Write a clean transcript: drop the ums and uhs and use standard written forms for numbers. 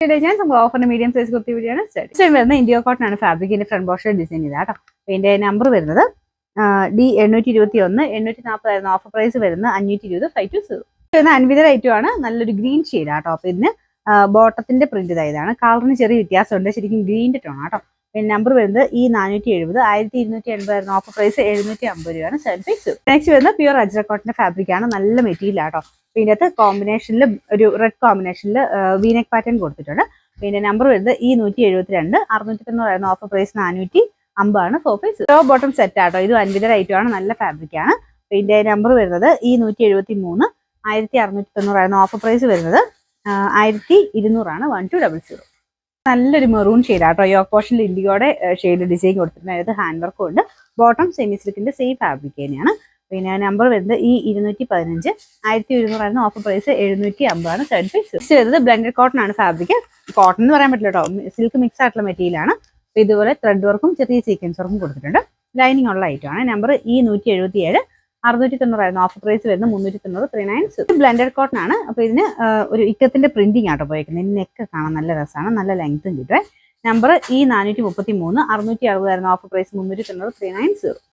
ഞാൻ ഓഫറിന് medium size kurti വീഡിയോയാണ് start വരുന്നത്. ഇന്ത്യ കോട്ടൺ ആണ് ഫാബ്രിക്കിന്റെ ഫ്രണ്ട് പോർഷൻ ഡിസൈൻ ചെയ്താ കേട്ടോ. ഇതിന്റെ നമ്പർ വരുന്നത് D821 840 ഓഫർ പ്രൈസ് വരുന്നത് 520 520 അൻവിത ഐറ്റം ആണ്. നല്ലൊരു ഗ്രീൻ ഷെയ്ഡ് ആട്ടോ. അപ്പൊ ഇതിന് ബോട്ടത്തിന്റെ പ്രിന്റ് ഇതാണ്. കളറിന് ചെറിയ വ്യത്യാസമുണ്ട്, ശരിക്കും ഗ്രീൻ്റെ ടോൺ ആട്ടോ. പിന്നെ നമ്പർ വരുന്നത് E470 1280 ഓഫർ പ്രൈസ് 750 രൂപയാണ് സെൽ പീസ്. നെക്സ്റ്റ് വരുന്നത് പ്യൂർ അജ്രക്കോട്ടിന്റെ ഫാബ്രിക് ആണ്. നല്ല മെറ്റീരിയൽ ആട്ടോ. ഇതിൻ്റെ അകത്ത് കോമ്പിനേഷനിൽ ഒരു റെഡ് കോമ്പിനേഷനിൽ വീനെക്ക് പാറ്റേൺ കൊടുത്തിട്ടുണ്ട്. പിന്നെ നമ്പർ വരുന്നത് E172 690 offer price 450 4 piece. Top bottom set ആട്ടോ. ഇത് അൻവിത ഐറ്റം ആണ്. നല്ല ഫാബ്രിക് ആണ്. ഇതിന്റെ നമ്പർ വരുന്നത് E173 1690 ഓഫർ പ്രൈസ് വരുന്നത് 1200 1200. നല്ലൊരു മെറൂൺ ഷെയ്ഡ് ആട്ടോ. യോക്ക് പോർഷനിൽ ഇൻഡിഗോയുടെ ഷെയ്ഡ് ഡിസൈൻ കൊടുത്തിട്ടുണ്ട്. അതായത് ഹാൻഡ് വർക്കും ഉണ്ട്. ബോട്ടം സെമി സിൽക്കിന്റെ സെയിം ഫാബ്രിക് തന്നെയാണ്. പിന്നെ നമ്പർ വരുന്നത് E215 1100 ഓഫർ പ്രൈസ് 750 സെഡ് പീസ്. വരുന്നത് ബ്ലെൻഡഡ് കോട്ടൺ ആണ് ഫാബ്രിക്. കോട്ടൺ എന്ന് പറയാൻ പറ്റില്ല കേട്ടോ, സിൽക്ക് മിക്സ് ആയിട്ടുള്ള മെറ്റീരിയൽ ആണ്. ഇതുപോലെ ത്രെഡ് വർക്കും ചെറിയ സീക്വൻസ് വർക്കും കൊടുത്തിട്ടുണ്ട്. ലൈനിങ് ഉള്ള ഐറ്റം ആണ്. നമ്പർ E177 690 ഓഫർ പ്രൈസ് വരുന്നത് 390 396. ബ്ലെൻഡഡ് കോട്ടൺ ആണ്. അപ്പൊ ഇതിന് ഒരു ഇക്കത്തിന്റെ പ്രിന്റിംഗ് ആട്ടോ പോയിരിക്കുന്നത്. ഇതിന് നെക്ക് കാണാൻ നല്ല രസമാണ്, നല്ല ലെങ്ത്തും കിട്ടും. Number E433 660 offer price 390 390.